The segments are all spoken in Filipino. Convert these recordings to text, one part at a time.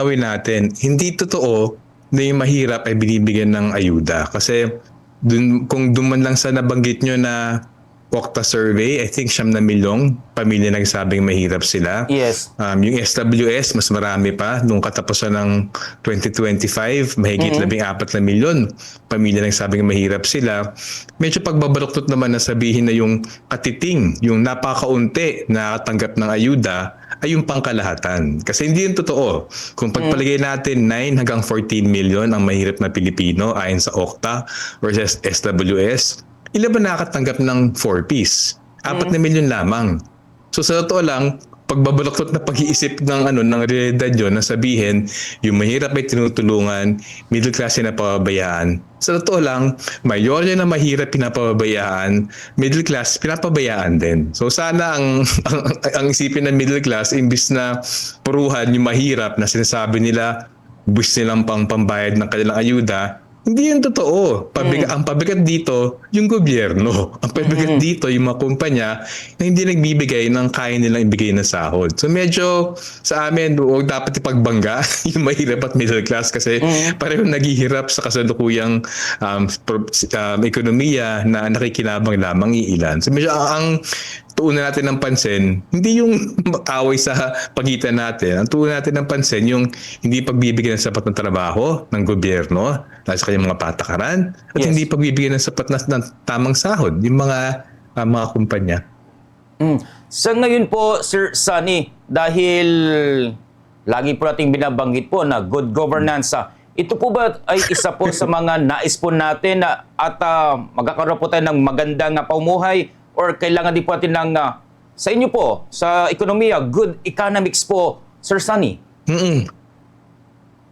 linawin natin, hindi totoo na yung mahirap ay binibigyan ng ayuda. Kasi kung duman lang sa nabanggit nyo na Okta survey, I think 9 milyong pamilya nagsabing mahirap sila. Yes. Yung SWS, mas marami pa. Nung katapusan ng 2025, mahigit 14 milyon pamilya nagsabing mahirap sila. Medyo pagbabaluktot naman na sabihin na yung katiting, yung napakaunti na nakatanggap ng ayuda, ay yung pangkalahatan. Kasi hindi yun totoo. Kung pagpalagay natin 9 hanggang 14 million ang mahirap na Pilipino ayon sa Okta versus SWS, ilan ba nakakatanggap ng 4-piece? 4 na milyon lamang. So sa totoo lang, pagbabaluktot na pag-iisip ng realidad yun na sabihin, yung mahirap ay tinutulungan, middle class ay napapabayaan. Sa totoo lang, mayorya na mahirap pinapabayaan, middle class pinapabayaan din. So sana ang isipin ng middle class, imbis na puruhan yung mahirap na sinasabi nila, wish nilang pambayad ng kanilang ayuda, hindi yun totoo. Ang pabigat dito, yung gobyerno. Ang pabigat dito, yung mga kumpanya na hindi nagbibigay ng kaya nilang ibigay na sahod. So medyo sa amin, huwag dapat ipagbangga yung mahirap at middle class kasi pareho naghihirap sa kasalukuyang ekonomiya na nakikinabang lamang iilan. So medyo ang tuunan natin ng pansin, hindi yung away sa pagitan natin. Ang tuunan natin ng pansin, yung hindi pagbibigyan ng sapat ng trabaho ng gobyerno, dahil sa kanyang mga patakaran, at hindi pagbibigyan ng sapat ng tamang sahod, yung mga kumpanya. Sa ngayon po, Sir Sunny, dahil lagi po nating binabanggit po na good governance, ito po ba ay isa po sa mga nais po natin at magkakaroon po tayo ng magandang paumuhay? Or kailangan din po natin ng, sa inyo po, sa ekonomiya, good economics po, Sir Sunny?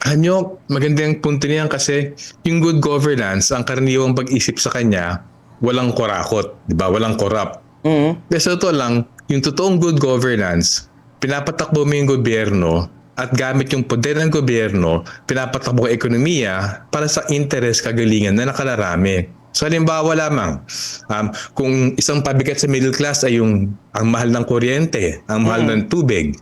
Maganda yung punto niyan kasi yung good governance, ang karaniwang pag-isip sa kanya, walang kurakot, di ba? Walang corrupt. Kasi totoo lang, yung totoong good governance, pinapatakbo mo yung gobyerno at gamit yung poder ng gobyerno, pinapatakbo ang ekonomiya para sa interes kagalingan na nakalarami. So halimbawa lamang, kung isang pabigat sa middle class ay ang mahal ng kuryente, ang mahal ng tubig.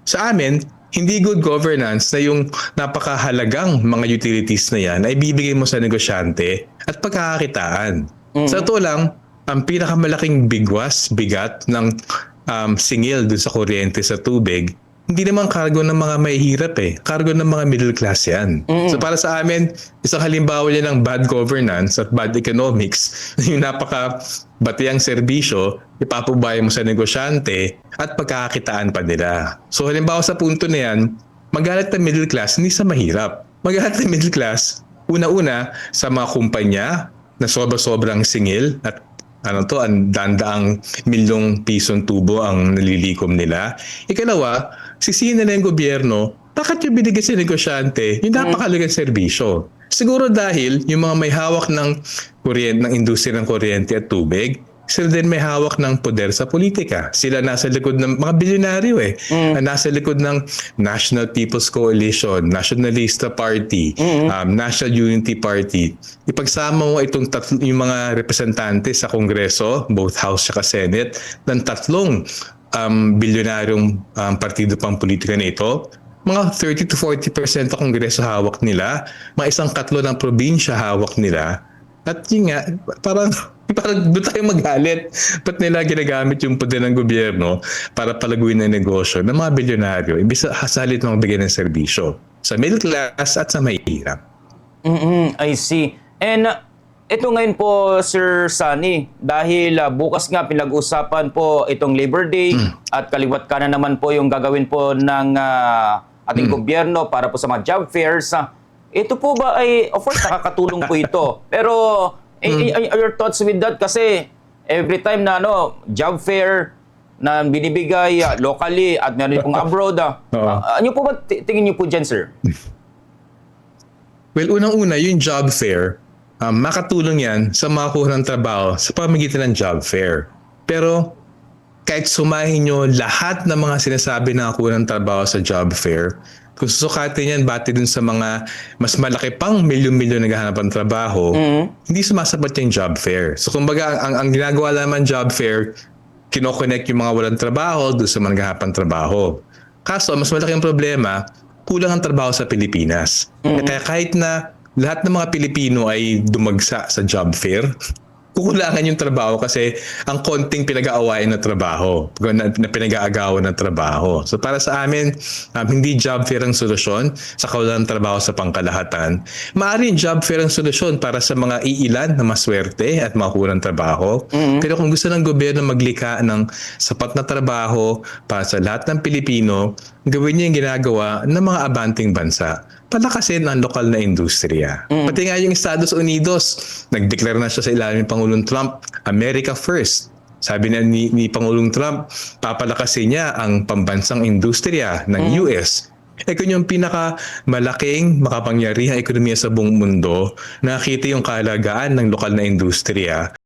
Sa amin, hindi good governance na yung napakahalagang mga utilities na yan ay bibigay mo sa negosyante at pagkakakitaan. Sa totoo lang, ang pinakamalaking bigat ng singil dun sa kuryente sa tubig, hindi naman cargo ng mga mahihirap cargo ng mga middle class yan. So para sa amin, isang halimbawa yan ng bad governance at bad economics, yung napaka-batiyang serbisyo, ipapabaya mo sa negosyante at pagkakakitaan pa nila. So halimbawa sa punto na yan, magalit ng middle class, hindi sa mahirap. Magalit ng middle class, una-una sa mga kumpanya na sobrang singil at ang dandaang milyong pisong tubo ang nalilikom nila. Ikalawa, sisihin na yung gobyerno, bakit yung binigay sa negosyante yung napakalagang serbisyo? Siguro dahil yung mga may hawak ng industriya ng kuryente at tubig, sila din may hawak ng poder sa politika. Sila nasa likod ng mga bilyonaryo nasa likod ng National People's Coalition, Nationalista Party, National Unity Party. Ipagsama mo yung mga representante sa Kongreso, both House at Senate, ng tatlong bilyonaryong partido pang politika na ito, mga 30 to 40% ng Kongreso hawak nila, mga 1/4 ng probinsya hawak nila. At yun nga, parang doon tayo magalit. Ba't nila ginagamit yung poder ng gobyerno para palaguin ng negosyo ng mga bilyonaryo, imbis sa halip na magbigay ng serbisyo sa middle class at sa mahihirap. I see. And ito ngayon po, Sir Sunny, dahil bukas nga pinag-usapan po itong Labor Day at kaliwat kanan naman po yung gagawin po ng ating gobyerno para po sa mga job fairs. Ito po ba ay, of course, nakakatulong po ito. Pero, your thoughts with that? Kasi, every time na job fair na binibigay locally at meron pong abroad, ano po ba tingin niyo po dyan, sir? Well, unang-una, yung job fair, makatulong yan sa makakuha ng trabaho sa pamamagitan ng job fair. Pero, kahit sumahin nyo lahat ng mga sinasabi na nakuha ng trabaho sa job fair, kung susukatin yan, bati dun sa mga mas malaki pang milyon-milyon naghahanap ng trabaho, hindi sumasapat yung job fair. So kumbaga, ang ginagawa naman job fair, kinoconnect yung mga walang trabaho doon sa mga naghahanap ng trabaho. Kaso, mas malaki ang problema, kulang ang trabaho sa Pilipinas. Kaya kahit na lahat ng mga Pilipino ay dumagsa sa job fair, kukulangan yung trabaho kasi ang konting pinag-aawayan na trabaho, na pinag-aagawan ng trabaho. So para sa amin, hindi job fair ang solusyon sa kawalan ng trabaho sa pangkalahatan. Maaaring job fair ang solusyon para sa mga iilan na maswerte at makuha ng trabaho. Pero kung gusto ng gobyerno maglikha ng sapat na trabaho para sa lahat ng Pilipino, gawin niya yung ginagawa ng mga abanting bansa. Palakasin ang lokal na industriya. Pati nga yung Estados Unidos, nag-declare na siya sa ilalim ni Pangulong Trump, America First. Sabi na ni Pangulong Trump, papalakasin niya ang pambansang industriya ng US. Kung yung pinakamalaking makapangyarihang ekonomiya sa buong mundo, nakita yung kahalagaan ng lokal na industriya,